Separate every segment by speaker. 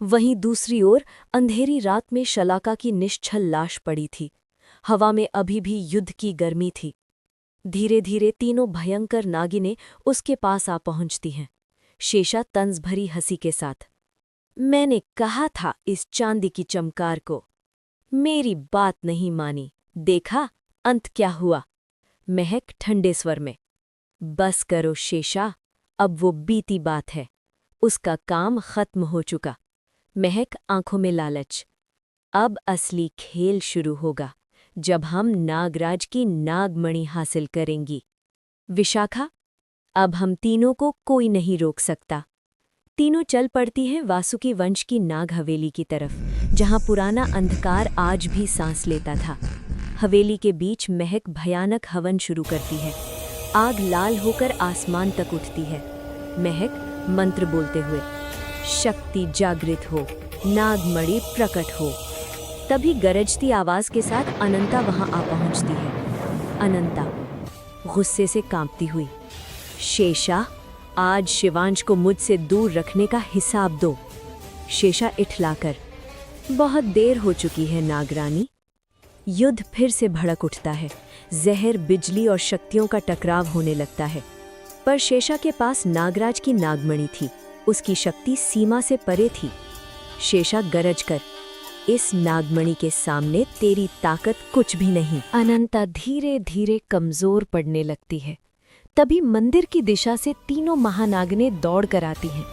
Speaker 1: वहीं दूसरी ओर अंधेरी रात में शलाका की निश्छल लाश पड़ी थी। हवा में अभी भी युद्ध की गर्मी थी। धीरे धीरे तीनों भयंकर नागिनें उसके पास आ पहुंचती हैं, शेषा तंज भरी हंसी के साथ। मैंने कहा था इस चांदी की चमकार को। मेरी बात नहीं मानी, देखा अंत क्या हुआ। महक ठंडे स्वर में। बस करो शेषा, अब वो बीती बात है, उसका काम खत्म हो चुका। महक आंखों में लालच। अब असली खेल शुरू होगा, जब हम नागराज की नागमणि हासिल करेंगी। विशाखा, अब हम तीनों को कोई नहीं रोक सकता। तीनों चल पड़ती हैं वासुकी वंश की नाग हवेली की तरफ, जहां पुराना अंधकार आज भी सांस लेता था। हवेली के बीच महक भयानक हवन शुरू करती है। आग लाल होकर आसमान तक उठती है। महक मंत्र बोलते हुए, शक्ति जागृत हो, नागमणि प्रकट हो। तभी गरजती आवाज के साथ अनंता वहां आ पहुंचती है। अनंता गुस्से से कांपती हुई, शेषा, आज शिवांश को मुझसे दूर रखने का हिसाब दो। शेषा इठलाकर, बहुत देर हो चुकी है नागरानी। युद्ध फिर से भड़क उठता है। जहर, बिजली और शक्तियों का टकराव होने लगता है। पर शेषा के पास नागराज की नागमणि थी, उसकी शक्ति सीमा से परे थी। शेषा गरज कर, इस नागमणि के सामने तेरी ताकत कुछ भी नहीं। अनंता धीरे धीरे कमजोर पड़ने लगती है। तभी मंदिर की दिशा से तीनों महानागिनें दौड़ कर आती हैं।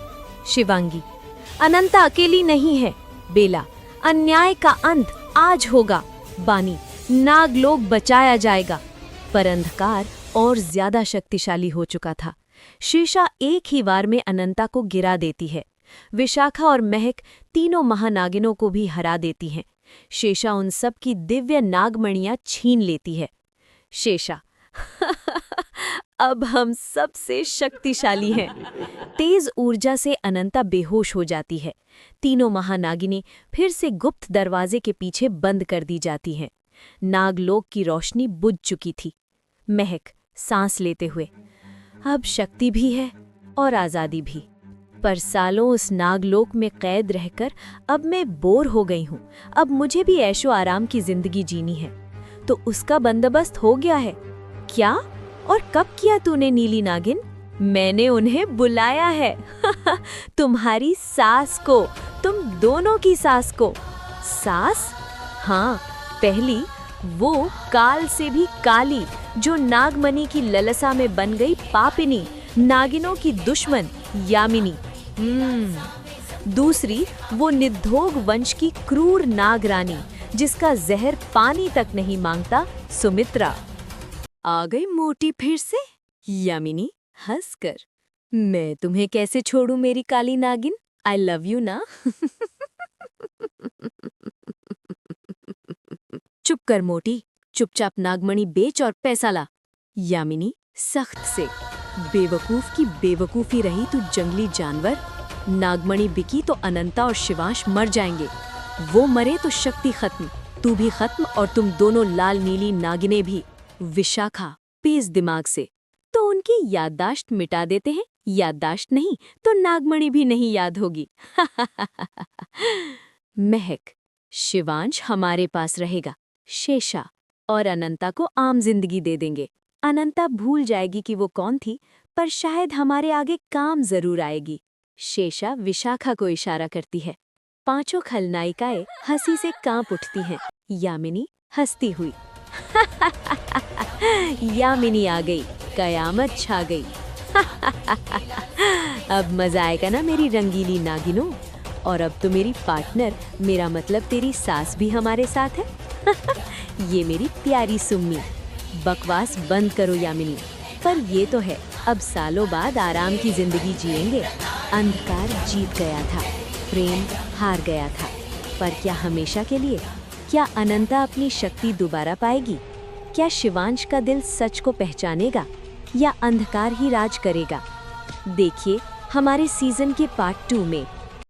Speaker 1: शिवांगी, अनंता अकेली नहीं है। बेला, अन्याय का अंत आज होगा। बानी, नागलोक बचाया जाएगा। पर अंधकार और ज्यादा शक्तिशाली हो चुका था। शेषा एक ही वार में अनंता को गिरा देती है। विशाखा और महक तीनों महानागिनों को भी हरा देती हैं। शेषा उन सब की दिव्य नागमणियां छीन लेती है। शेषा अब हम सबसे शक्तिशाली हैं। तेज ऊर्जा से अनंता बेहोश हो जाती है। तीनों महानागिनें फिर से गुप्त दरवाजे के पीछे बंद कर दी जाती हैं। नागलोक की रोशनी बुझ चुकी थी। महक सांस लेते हुए, अब शक्ति भी है और आज़ादी भी। पर सालों उस नागलोक में कैद रहकर अब मैं बोर हो गई हूँ। अब मुझे भी ऐशो आराम की जिंदगी जीनी है। तो उसका बंदोबस्त हो गया है। क्या और कब किया तूने नीली नागिन? मैंने उन्हें बुलाया है। तुम्हारी सास को, तुम दोनों की सास को। सास? हाँ, पहली, वो काल से भी काली, जो नागमणि की ललसा में बन गई पापिनी, नागिनों की दुश्मन यामिनी। दूसरी, वो निधोग वंश की क्रूर नागरानी, जिसका जहर पानी तक नहीं मांगता, सुमित्रा। आ गई मोटी फिर से? यामिनी हंसकर, मैं तुम्हें कैसे छोड़ूं मेरी काली नागिन? आई लव यू ना। चुप कर मोटी, चुपचाप नागमणि बेच और पैसा ला। यामिनी सख्त से, बेवकूफ की बेवकूफी रही तू जंगली जानवर। नागमणि बिकी तो अनंता और शिवांश मर जाएंगे। वो मरे तो शक्ति खत्म, तू भी खत्म और तुम दोनों लाल नीली नागिनें भी। विशाखा तेज दिमाग से, तो उनकी याददाश्त मिटा देते हैं। याददाश्त नहीं तो नागमणि भी नहीं याद होगी। महक, शिवांश हमारे पास रहेगा। शेषा और अनंता को आम जिंदगी दे देंगे। अनंता भूल जाएगी कि वो कौन थी, पर शायद हमारे आगे काम जरूर आएगी। शेषा विशाखा को इशारा करती है। पांचों खलनायिकाएं हंसी से कांप उठती हैं। यामिनी हंसती हुई, यामिनी आ गई, कयामत छा गई। अब मजा आएगा ना मेरी रंगीली नागिनों। और अब तो मेरी पार्टनर, मेरा मतलब तेरी सास भी हमारे साथ है। ये मेरी प्यारी सुम्मी। बकवास बंद करो यामिनी। पर ये तो है, अब सालों बाद आराम की जिंदगी जिएंगे। अंधकार जीत गया था, प्रेम हार गया था, पर क्या हमेशा के लिए? क्या अनंता अपनी शक्ति दोबारा पाएगी? क्या शिवांश का दिल सच को पहचानेगा या अंधकार ही राज करेगा? देखिए हमारे सीजन के पार्ट 2 में।